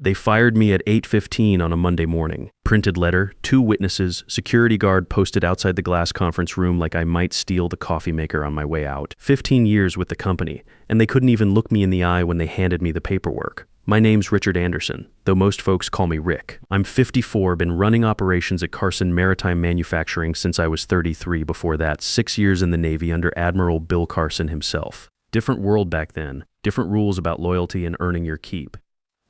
They fired me at 8:15 on a Monday morning. Printed letter, 2 witnesses, security guard posted outside the glass conference room like I might steal the coffee maker on my way out. 15 years with the company, and they couldn't even look me in the eye when they handed me the paperwork. My name's Richard Anderson, though most folks call me Rick. I'm 54, been running operations at Carson Maritime Manufacturing since I was 33. Before that, 6 years in the Navy under Admiral Bill Carson himself. Different world back then, different rules about loyalty and earning your keep.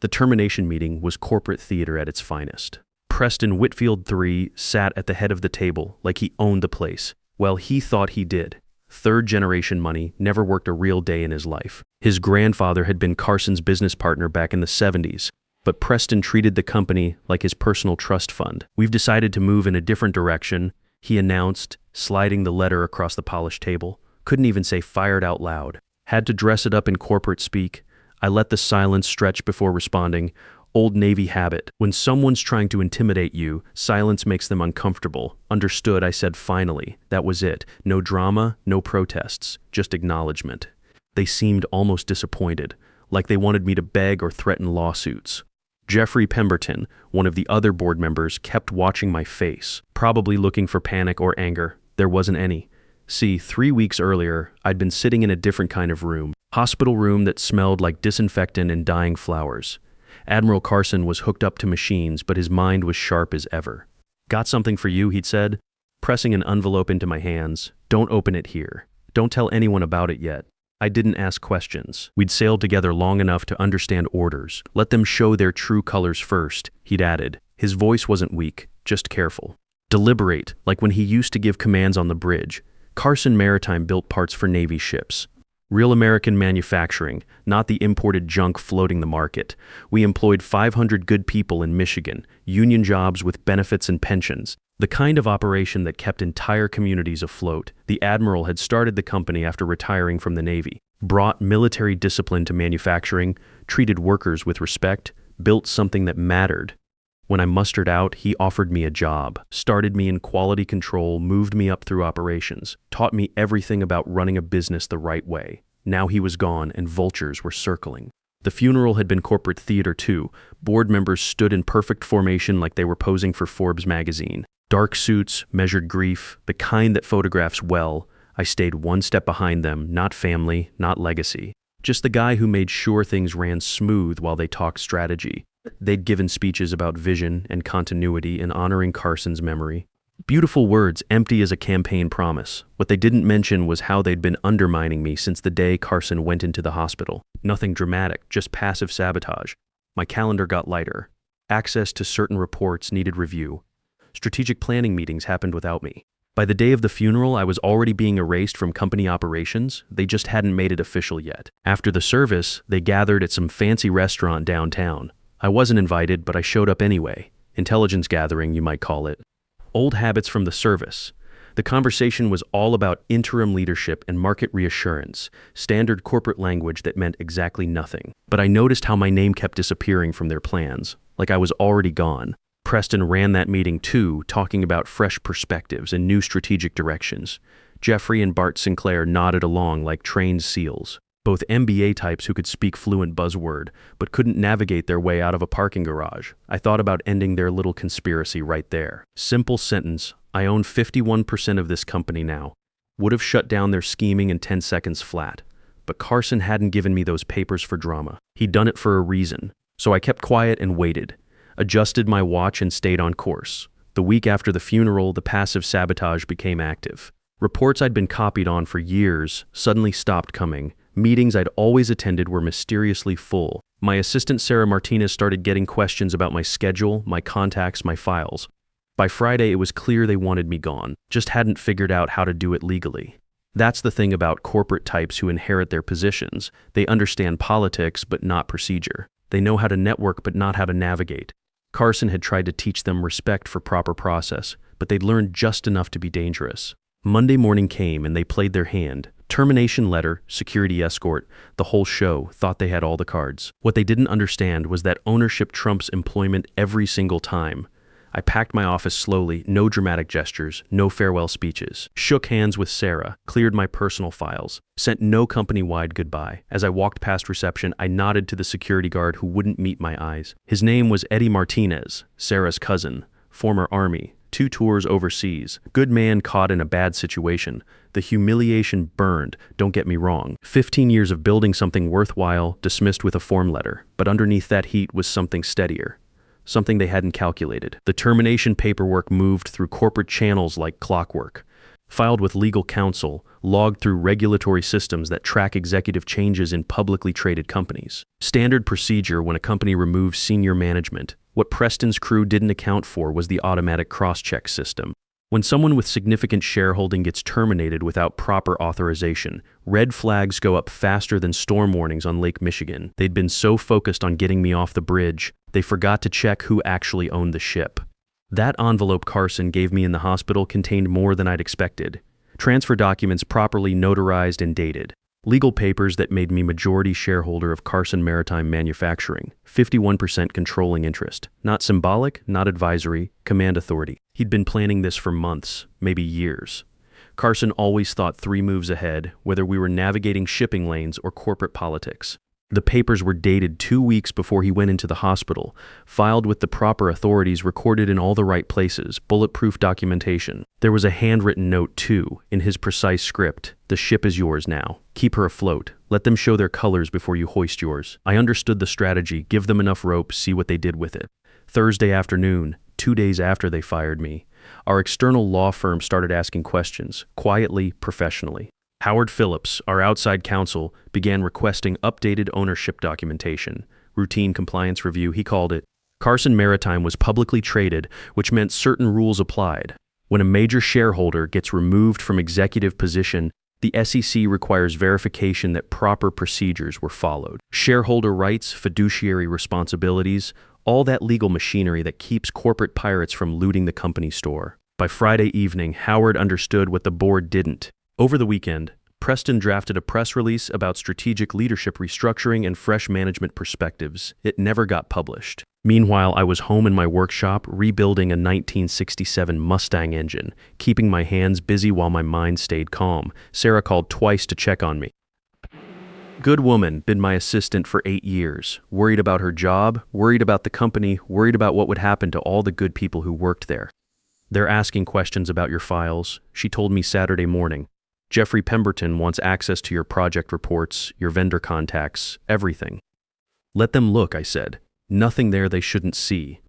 The termination meeting was corporate theater at its finest. Preston Whitfield III sat at the head of the table like he owned the place. Well, he thought he did. Third-generation money, never worked a real day in his life. His grandfather had been Carson's business partner back in the 70s, but Preston treated the company like his personal trust fund. We've decided to move in a different direction, he announced, sliding the letter across the polished table. Couldn't even say fired out loud. Had to dress it up in corporate speak. I let the silence stretch before responding. Old Navy habit. When someone's trying to intimidate you, silence makes them uncomfortable. Understood, I said finally. That was it. No drama, no protests, just acknowledgement. They seemed almost disappointed, like they wanted me to beg or threaten lawsuits. Jeffrey Pemberton, one of the other board members, kept watching my face, probably looking for panic or anger. There wasn't any. See, 3 weeks earlier, I'd been sitting in a different kind of room. Hospital room that smelled like disinfectant and dying flowers. Admiral Carson was hooked up to machines, but his mind was sharp as ever. Got something for you, he'd said, pressing an envelope into my hands. Don't open it here. Don't tell anyone about it yet. I didn't ask questions. We'd sailed together long enough to understand orders. Let them show their true colors first, he'd added. His voice wasn't weak, just careful. Deliberate, like when he used to give commands on the bridge. Carson Maritime built parts for Navy ships. Real American manufacturing, not the imported junk floating the market. We employed 500 good people in Michigan, union jobs with benefits and pensions. The kind of operation that kept entire communities afloat. The Admiral had started the company after retiring from the Navy, brought military discipline to manufacturing, treated workers with respect, built something that mattered. When I mustered out, he offered me a job, started me in quality control, moved me up through operations, taught me everything about running a business the right way. Now he was gone and vultures were circling. The funeral had been corporate theater too. Board members stood in perfect formation like they were posing for Forbes magazine. Dark suits, measured grief, the kind that photographs well. I stayed one step behind them, not family, not legacy. Just the guy who made sure things ran smooth while they talked strategy. They'd given speeches about vision and continuity and honoring Carson's memory. Beautiful words, empty as a campaign promise. What they didn't mention was how they'd been undermining me since the day Carson went into the hospital. Nothing dramatic, just passive sabotage. My calendar got lighter. Access to certain reports needed review. Strategic planning meetings happened without me. By the day of the funeral, I was already being erased from company operations. They just hadn't made it official yet. After the service, they gathered at some fancy restaurant downtown. I wasn't invited, but I showed up anyway. Intelligence gathering, you might call it. Old habits from the service. The conversation was all about interim leadership and market reassurance, standard corporate language that meant exactly nothing. But I noticed how my name kept disappearing from their plans, like I was already gone. Preston ran that meeting too, talking about fresh perspectives and new strategic directions. Jeffrey and Bart Sinclair nodded along like trained seals. Both MBA types who could speak fluent buzzword, but couldn't navigate their way out of a parking garage. I thought about ending their little conspiracy right there. Simple sentence, I own 51% of this company now. Would have shut down their scheming in 10 seconds flat. But Carson hadn't given me those papers for drama. He'd done it for a reason. So I kept quiet and waited. Adjusted my watch and stayed on course. The week after the funeral, the passive sabotage became active. Reports I'd been copied on for years suddenly stopped coming. Meetings I'd always attended were mysteriously full. My assistant Sarah Martinez started getting questions about my schedule, my contacts, my files. By Friday, it was clear they wanted me gone, just hadn't figured out how to do it legally. That's the thing about corporate types who inherit their positions. They understand politics, but not procedure. They know how to network, but not how to navigate. Carson had tried to teach them respect for proper process, but they'd learned just enough to be dangerous. Monday morning came and they played their hand. Termination letter, security escort, the whole show, thought they had all the cards. What they didn't understand was that ownership trumps employment every single time. I packed my office slowly, no dramatic gestures, no farewell speeches. Shook hands with Sarah, cleared my personal files, sent no company-wide goodbye. As I walked past reception, I nodded to the security guard who wouldn't meet my eyes. His name was Eddie Martinez, Sarah's cousin, former Army, 2 tours overseas. Good man caught in a bad situation. The humiliation burned, don't get me wrong. 15 years of building something worthwhile, dismissed with a form letter. But underneath that heat was something steadier. Something they hadn't calculated. The termination paperwork moved through corporate channels like clockwork, filed with legal counsel, logged through regulatory systems that track executive changes in publicly traded companies. Standard procedure when a company removes senior management. What Preston's crew didn't account for was the automatic cross-check system. When someone with significant shareholding gets terminated without proper authorization, red flags go up faster than storm warnings on Lake Michigan. They'd been so focused on getting me off the bridge, they forgot to check who actually owned the ship. That envelope Carson gave me in the hospital contained more than I'd expected. Transfer documents properly notarized and dated. Legal papers that made me majority shareholder of Carson Maritime Manufacturing, 51% controlling interest. Not symbolic, not advisory, command authority. He'd been planning this for months, maybe years. Carson always thought 3 moves ahead, whether we were navigating shipping lanes or corporate politics. The papers were dated 2 weeks before he went into the hospital, filed with the proper authorities, recorded in all the right places, bulletproof documentation. There was a handwritten note, too, in his precise script. The ship is yours now. Keep her afloat. Let them show their colors before you hoist yours. I understood the strategy. Give them enough rope, see what they did with it. Thursday afternoon, 2 days after they fired me, our external law firm started asking questions, quietly, professionally. Howard Phillips, our outside counsel, began requesting updated ownership documentation. Routine compliance review, he called it. Carson Maritime was publicly traded, which meant certain rules applied. When a major shareholder gets removed from executive position, the SEC requires verification that proper procedures were followed. Shareholder rights, fiduciary responsibilities, all that legal machinery that keeps corporate pirates from looting the company store. By Friday evening, Howard understood what the board didn't. Over the weekend, Preston drafted a press release about strategic leadership restructuring and fresh management perspectives. It never got published. Meanwhile, I was home in my workshop rebuilding a 1967 Mustang engine, keeping my hands busy while my mind stayed calm. Sarah called twice to check on me. Good woman, been my assistant for 8 years. Worried about her job, worried about the company, worried about what would happen to all the good people who worked there. They're asking questions about your files, she told me Saturday morning. Jeffrey Pemberton wants access to your project reports, your vendor contacts, everything. Let them look, I said. Nothing there they shouldn't see.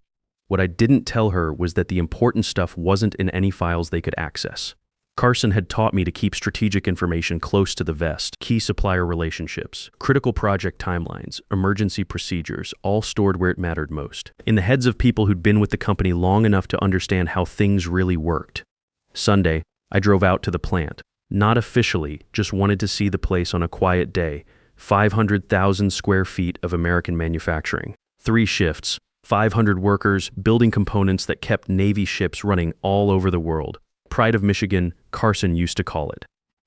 What I didn't tell her was that the important stuff wasn't in any files they could access. Carson had taught me to keep strategic information close to the vest, key supplier relationships, critical project timelines, emergency procedures, all stored where it mattered most, in the heads of people who'd been with the company long enough to understand how things really worked. Sunday, I drove out to the plant. Not officially, just wanted to see the place on a quiet day. 500,000 square feet of American manufacturing. 3 shifts, 500 workers, building components that kept Navy ships running all over the world. Pride of Michigan, Carson used to call it.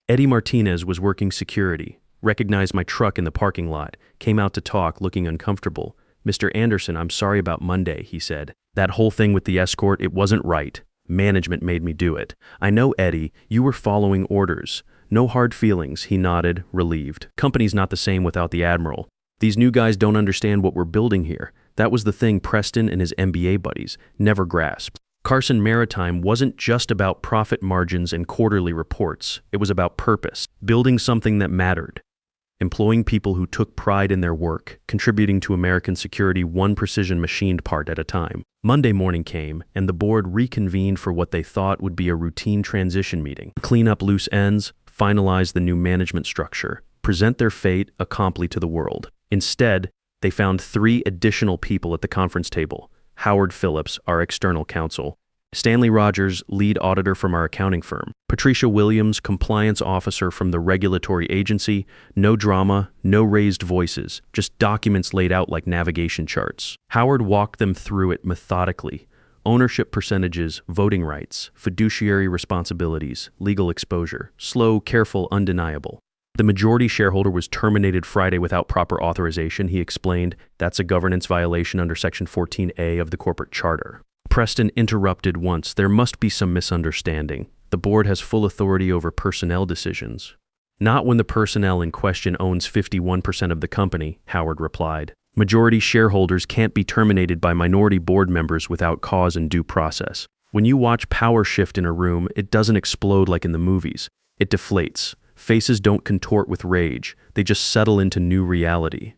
Eddie Martinez was working security, recognized my truck in the parking lot, came out to talk, looking uncomfortable. Mr. Anderson, I'm sorry about Monday, he said. That whole thing with the escort, it wasn't right. Management made me do it. I know, Eddie, you were following orders. No hard feelings, he nodded, relieved. Company's not the same without the Admiral. These new guys don't understand what we're building here. That was the thing Preston and his MBA buddies never grasped. Carson Maritime wasn't just about profit margins and quarterly reports. It was about purpose, building something that mattered. Employing people who took pride in their work, contributing to American security one precision machined part at a time. Monday morning came, and the board reconvened for what they thought would be a routine transition meeting. Clean up loose ends, finalize the new management structure, present their fait accompli to the world. Instead, they found 3 additional people at the conference table. Howard Phillips, our external counsel. Stanley Rogers, lead auditor from our accounting firm. Patricia Williams, compliance officer from the regulatory agency. No drama, no raised voices, just documents laid out like navigation charts. Howard walked them through it methodically. Ownership percentages, voting rights, fiduciary responsibilities, legal exposure. Slow, careful, undeniable. The majority shareholder was terminated Friday without proper authorization, he explained. That's a governance violation under Section 14A of the corporate charter. Preston interrupted once. There must be some misunderstanding. The board has full authority over personnel decisions. Not when the personnel in question owns 51% of the company, Howard replied. Majority shareholders can't be terminated by minority board members without cause and due process. When you watch power shift in a room, it doesn't explode like in the movies. It deflates. Faces don't contort with rage. They just settle into new reality.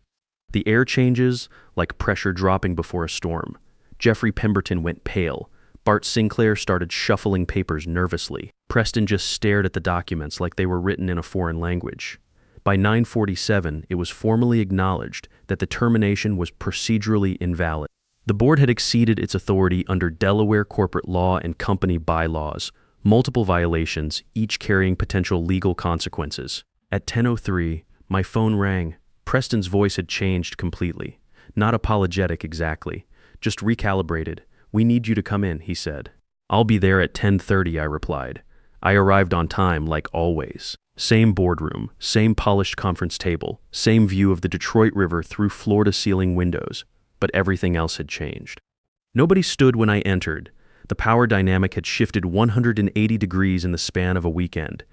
The air changes like pressure dropping before a storm. Jeffrey Pemberton went pale. Bart Sinclair started shuffling papers nervously. Preston just stared at the documents like they were written in a foreign language. By 9:47, it was formally acknowledged that the termination was procedurally invalid. The board had exceeded its authority under Delaware corporate law and company bylaws, multiple violations, each carrying potential legal consequences. At 10:03, my phone rang. Preston's voice had changed completely. Not apologetic exactly, just recalibrated. "We need you to come in," he said. "I'll be there at 10:30, I replied. I arrived on time, like always. Same boardroom, same polished conference table, same view of the Detroit River through floor-to-ceiling windows, but everything else had changed. Nobody stood when I entered. The power dynamic had shifted 180 degrees in the span of a weekend.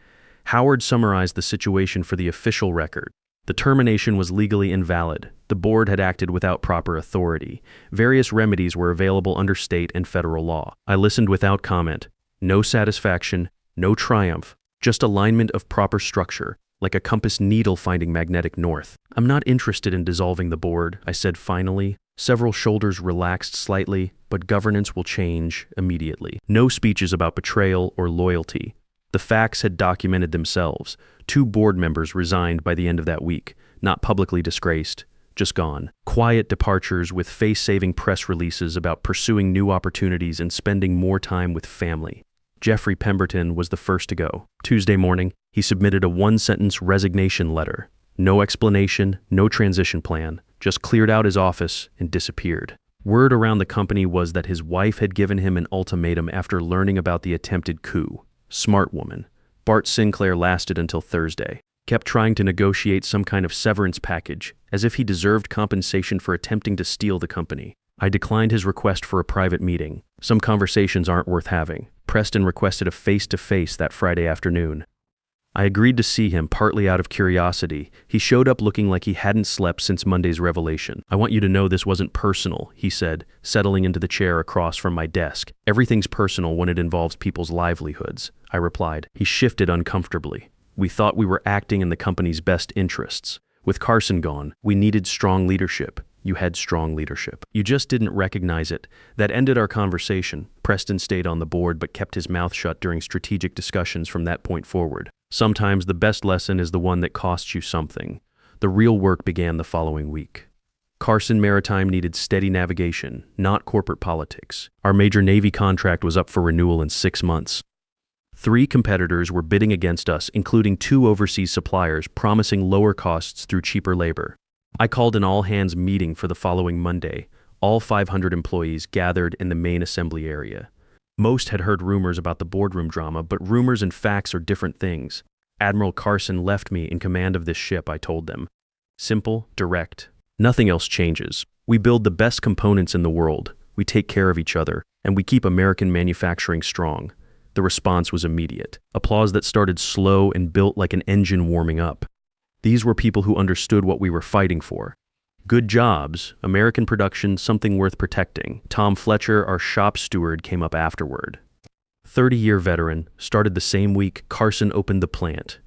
Howard summarized the situation for the official record. The termination was legally invalid. The board had acted without proper authority. Various remedies were available under state and federal law. I listened without comment. No satisfaction, no triumph, just alignment of proper structure, like a compass needle finding magnetic north. "I'm not interested in dissolving the board," I said finally. Several shoulders relaxed slightly, but governance will change immediately. No speeches about betrayal or loyalty. The facts had documented themselves. 2 board members resigned by the end of that week, not publicly disgraced, just gone. Quiet departures with face-saving press releases about pursuing new opportunities and spending more time with family. Jeffrey Pemberton was the first to go. Tuesday morning, he submitted a 1-sentence resignation letter. No explanation, no transition plan, just cleared out his office and disappeared. Word around the company was that his wife had given him an ultimatum after learning about the attempted coup. Smart woman. Bart Sinclair lasted until Thursday. Kept trying to negotiate some kind of severance package, as if he deserved compensation for attempting to steal the company. I declined his request for a private meeting. Some conversations aren't worth having. Preston requested a face-to-face that Friday afternoon. I agreed to see him, partly out of curiosity. He showed up looking like he hadn't slept since Monday's revelation. "I want you to know this wasn't personal," he said, settling into the chair across from my desk. "Everything's personal when it involves people's livelihoods," I replied. He shifted uncomfortably. "We thought we were acting in the company's best interests. With Carson gone, we needed strong leadership. You had strong leadership. You just didn't recognize it." That ended our conversation. Preston stayed on the board but kept his mouth shut during strategic discussions from that point forward. Sometimes the best lesson is the one that costs you something. The real work began the following week. Carson Maritime needed steady navigation, not corporate politics. Our major Navy contract was up for renewal in 6 months. 3 competitors were bidding against us, including 2 overseas suppliers promising lower costs through cheaper labor. I called an all-hands meeting for the following Monday. All 500 employees gathered in the main assembly area. Most had heard rumors about the boardroom drama, but rumors and facts are different things. Admiral Carson left me in command of this ship, I told them. Simple, direct. Nothing else changes. We build the best components in the world. We take care of each other, and we keep American manufacturing strong. The response was immediate. Applause that started slow and built like an engine warming up. These were people who understood what we were fighting for. Good jobs, American production, something worth protecting. Tom Fletcher, our shop steward, came up afterward. 30-year veteran, started the same week Carson opened the plant.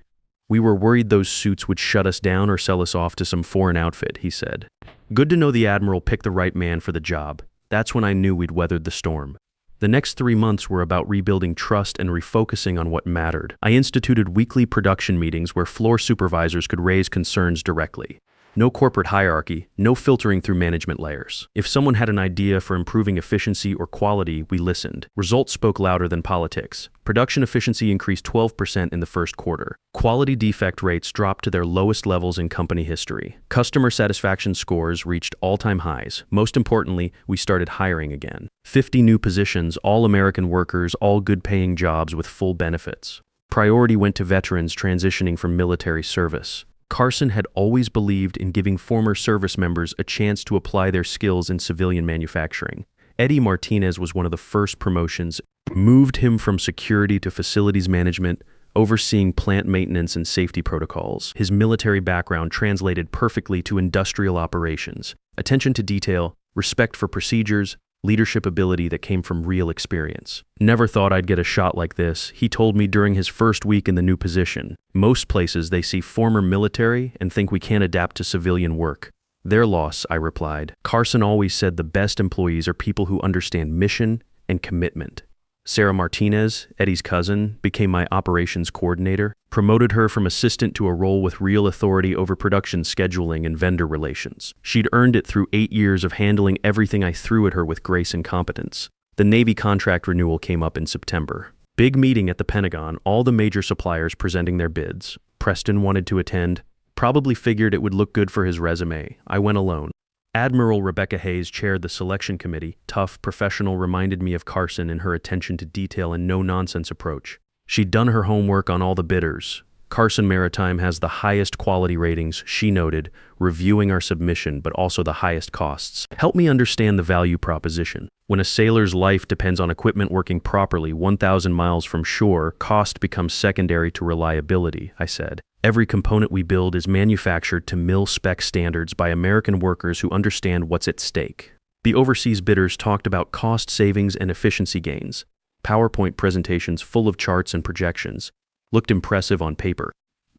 "We were worried those suits would shut us down or sell us off to some foreign outfit," he said. "Good to know the Admiral picked the right man for the job. That's when I knew we'd weathered the storm." The next 3 months were about rebuilding trust and refocusing on what mattered. I instituted weekly production meetings where floor supervisors could raise concerns directly. No corporate hierarchy, no filtering through management layers. If someone had an idea for improving efficiency or quality, we listened. Results spoke louder than politics. Production efficiency increased 12% in the first quarter. Quality defect rates dropped to their lowest levels in company history. Customer satisfaction scores reached all-time highs. Most importantly, we started hiring again. 50 new positions, all American workers, all good-paying jobs with full benefits. Priority went to veterans transitioning from military service. Carson had always believed in giving former service members a chance to apply their skills in civilian manufacturing. Eddie Martinez was one of the first promotions, moved him from security to facilities management, overseeing plant maintenance and safety protocols. His military background translated perfectly to industrial operations. Attention to detail, respect for procedures, leadership ability that came from real experience. Never thought I'd get a shot like this, he told me during his first week in the new position. Most places they see former military and think we can't adapt to civilian work. Their loss, I replied. Carson always said the best employees are people who understand mission and commitment. Sarah Martinez, Eddie's cousin, became my operations coordinator, promoted her from assistant to a role with real authority over production scheduling and vendor relations. She'd earned it through 8 years of handling everything I threw at her with grace and competence. The Navy contract renewal came up in September. Big meeting at the Pentagon, all the major suppliers presenting their bids. Preston wanted to attend, probably figured it would look good for his resume. I went alone. Admiral Rebecca Hayes chaired the selection committee. Tough, professional, reminded me of Carson in her attention to detail and no-nonsense approach. She'd done her homework on all the bidders. Carson Maritime has the highest quality ratings, she noted, reviewing our submission, but also the highest costs. Help me understand the value proposition. When a sailor's life depends on equipment working properly 1,000 miles from shore, cost becomes secondary to reliability, I said. Every component we build is manufactured to mil-spec standards by American workers who understand what's at stake. The overseas bidders talked about cost savings and efficiency gains. PowerPoint presentations full of charts and projections. Looked impressive on paper.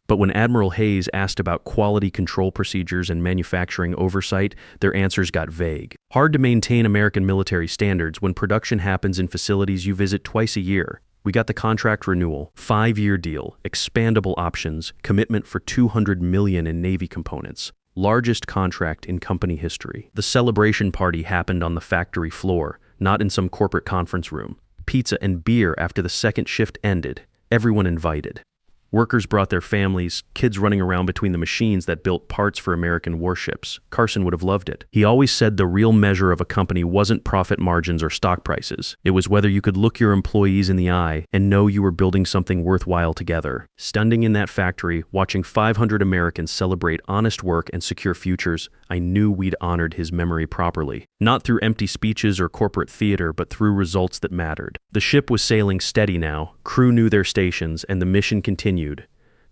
But when Admiral Hayes asked about quality control procedures and manufacturing oversight, their answers got vague. Hard to maintain American military standards when production happens in facilities you visit twice a year. We got the contract renewal, 5-year deal, expandable options, commitment for $200 million in Navy components. Largest contract in company history. The celebration party happened on the factory floor, not in some corporate conference room. Pizza and beer after the second shift ended. Everyone invited. Workers brought their families, kids running around between the machines that built parts for American warships. Carson would have loved it. He always said the real measure of a company wasn't profit margins or stock prices. It was whether you could look your employees in the eye and know you were building something worthwhile together. Standing in that factory, watching 500 Americans celebrate honest work and secure futures, I knew we'd honored his memory properly. Not through empty speeches or corporate theater, but through results that mattered. The ship was sailing steady now, crew knew their stations, and the mission continued.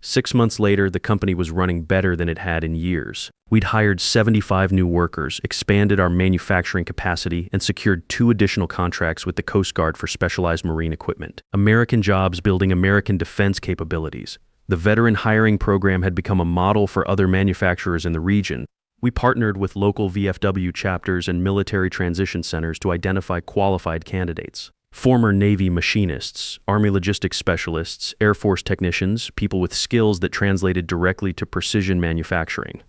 6 months later, the company was running better than it had in years. We'd hired 75 new workers, expanded our manufacturing capacity, and secured 2 additional contracts with the Coast Guard for specialized marine equipment. American jobs building American defense capabilities. The veteran hiring program had become a model for other manufacturers in the region. We partnered with local VFW chapters and military transition centers to identify qualified candidates. Former Navy machinists, Army logistics specialists, Air Force technicians, people with skills that translated directly to precision manufacturing.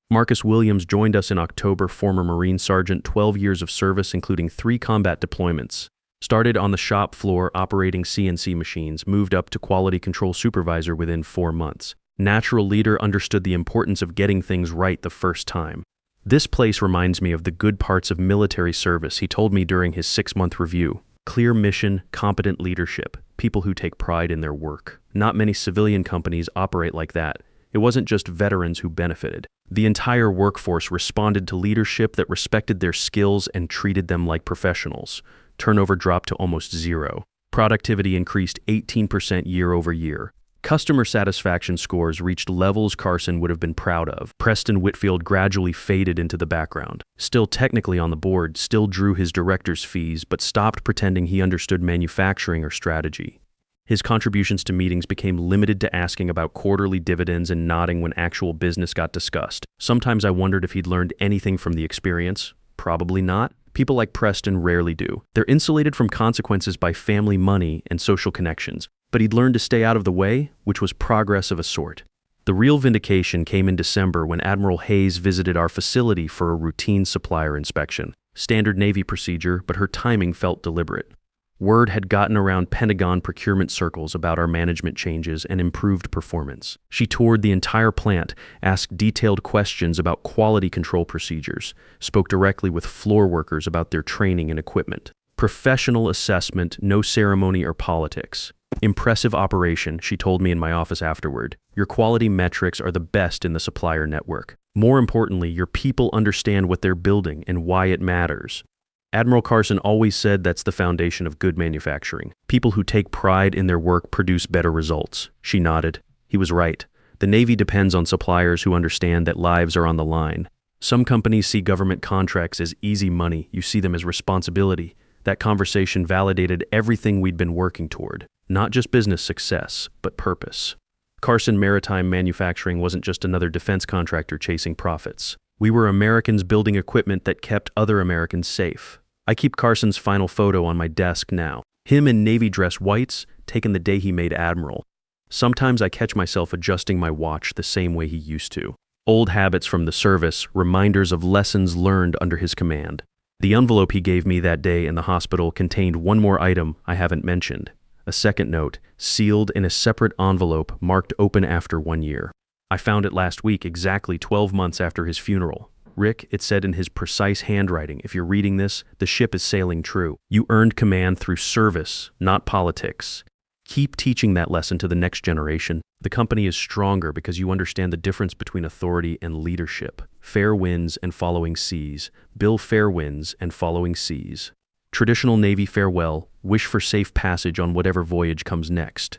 Marcus Williams joined us in October, former Marine Sergeant, 12 years of service including 3 combat deployments. Started on the shop floor operating CNC machines, moved up to quality control supervisor within 4 months. Natural leader, understood the importance of getting things right the first time. This place reminds me of the good parts of military service, he told me during his 6-month review. Clear mission, competent leadership, people who take pride in their work. Not many civilian companies operate like that. It wasn't just veterans who benefited. The entire workforce responded to leadership that respected their skills and treated them like professionals. Turnover dropped to almost 0. Productivity increased 18% year over year. Customer satisfaction scores reached levels Carson would have been proud of. Preston Whitfield gradually faded into the background. Still technically on the board, still drew his director's fees, but stopped pretending he understood manufacturing or strategy. His contributions to meetings became limited to asking about quarterly dividends and nodding when actual business got discussed. Sometimes I wondered if he'd learned anything from the experience. Probably not. People like Preston rarely do. They're insulated from consequences by family money and social connections. But he'd learned to stay out of the way, which was progress of a sort. The real vindication came in December when Admiral Hayes visited our facility for a routine supplier inspection. Standard Navy procedure, but her timing felt deliberate. Word had gotten around Pentagon procurement circles about our management changes and improved performance. She toured the entire plant, asked detailed questions about quality control procedures, spoke directly with floor workers about their training and equipment. Professional assessment, no ceremony or politics. Impressive operation, she told me in my office afterward. Your quality metrics are the best in the supplier network. More importantly, your people understand what they're building and why it matters. Admiral Carson always said that's the foundation of good manufacturing. People who take pride in their work produce better results. She nodded. He was right. The Navy depends on suppliers who understand that lives are on the line. Some companies see government contracts as easy money. You see them as responsibility. That conversation validated everything we'd been working toward. Not just business success, but purpose. Carson Maritime Manufacturing wasn't just another defense contractor chasing profits. We were Americans building equipment that kept other Americans safe. I keep Carson's final photo on my desk now. Him in Navy dress whites, taken the day he made Admiral. Sometimes I catch myself adjusting my watch the same way he used to. Old habits from the service, reminders of lessons learned under his command. The envelope he gave me that day in the hospital contained one more item I haven't mentioned. A second note, sealed in a separate envelope marked open after 1 year. I found it last week, exactly 12 months after his funeral. Rick, it said in his precise handwriting, if you're reading this, the ship is sailing true. You earned command through service, not politics. Keep teaching that lesson to the next generation. The company is stronger because you understand the difference between authority and leadership. Fair winds and following seas. Bill fair winds and following seas. Traditional Navy farewell, wish for safe passage on whatever voyage comes next.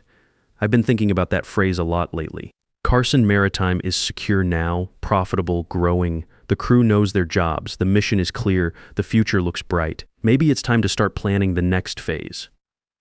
I've been thinking about that phrase a lot lately. Carson Maritime is secure now, profitable, growing. The crew knows their jobs, the mission is clear, the future looks bright. Maybe it's time to start planning the next phase.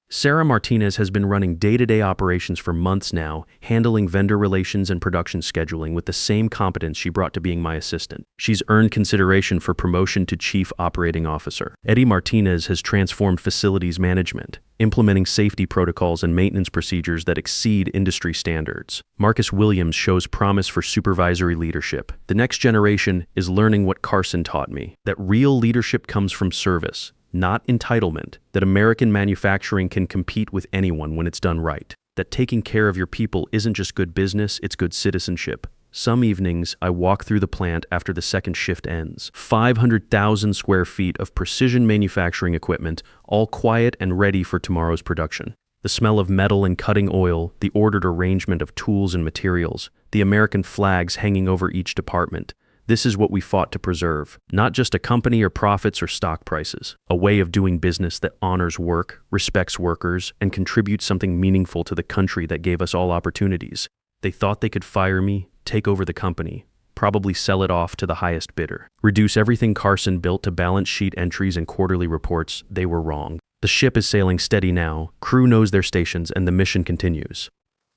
Sarah Martinez has been running day-to-day operations for months now, handling vendor relations and production scheduling with the same competence she brought to being my assistant. She's earned consideration for promotion to Chief Operating Officer. Eddie Martinez has transformed facilities management, implementing safety protocols and maintenance procedures that exceed industry standards. Marcus Williams shows promise for supervisory leadership. The next generation is learning what Carson taught me, that real leadership comes from service, not entitlement, that American manufacturing can compete with anyone when it's done right, that taking care of your people isn't just good business, it's good citizenship. Some evenings, I walk through the plant after the second shift ends. 500,000 square feet of precision manufacturing equipment, all quiet and ready for tomorrow's production. The smell of metal and cutting oil, the ordered arrangement of tools and materials, the American flags hanging over each department. This is what we fought to preserve, not just a company or profits or stock prices, a way of doing business that honors work, respects workers, and contributes something meaningful to the country that gave us all opportunities. They thought they could fire me, take over the company, probably sell it off to the highest bidder, reduce everything Carson built to balance sheet entries and quarterly reports. They were wrong. The ship is sailing steady now, crew knows their stations, and the mission continues.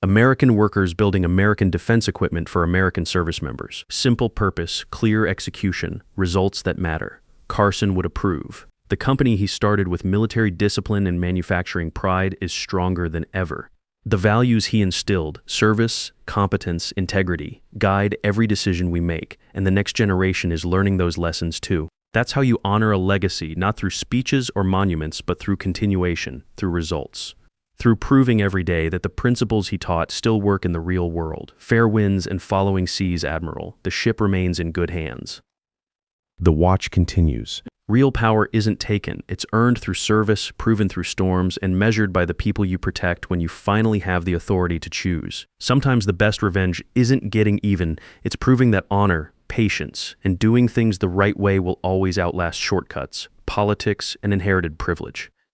American workers building American defense equipment for American service members. Simple purpose, clear execution, results that matter. Carson would approve. The company he started with military discipline and manufacturing pride is stronger than ever. The values he instilled, service, competence, integrity, guide every decision we make, and the next generation is learning those lessons too. That's how you honor a legacy, not through speeches or monuments, but through continuation, through results. Through proving every day that the principles he taught still work in the real world. Fair winds and following seas, Admiral. The ship remains in good hands. The watch continues. Real power isn't taken. It's earned through service, proven through storms, and measured by the people you protect when you finally have the authority to choose. Sometimes the best revenge isn't getting even. It's proving that honor, patience, and doing things the right way will always outlast shortcuts, politics, and inherited privilege.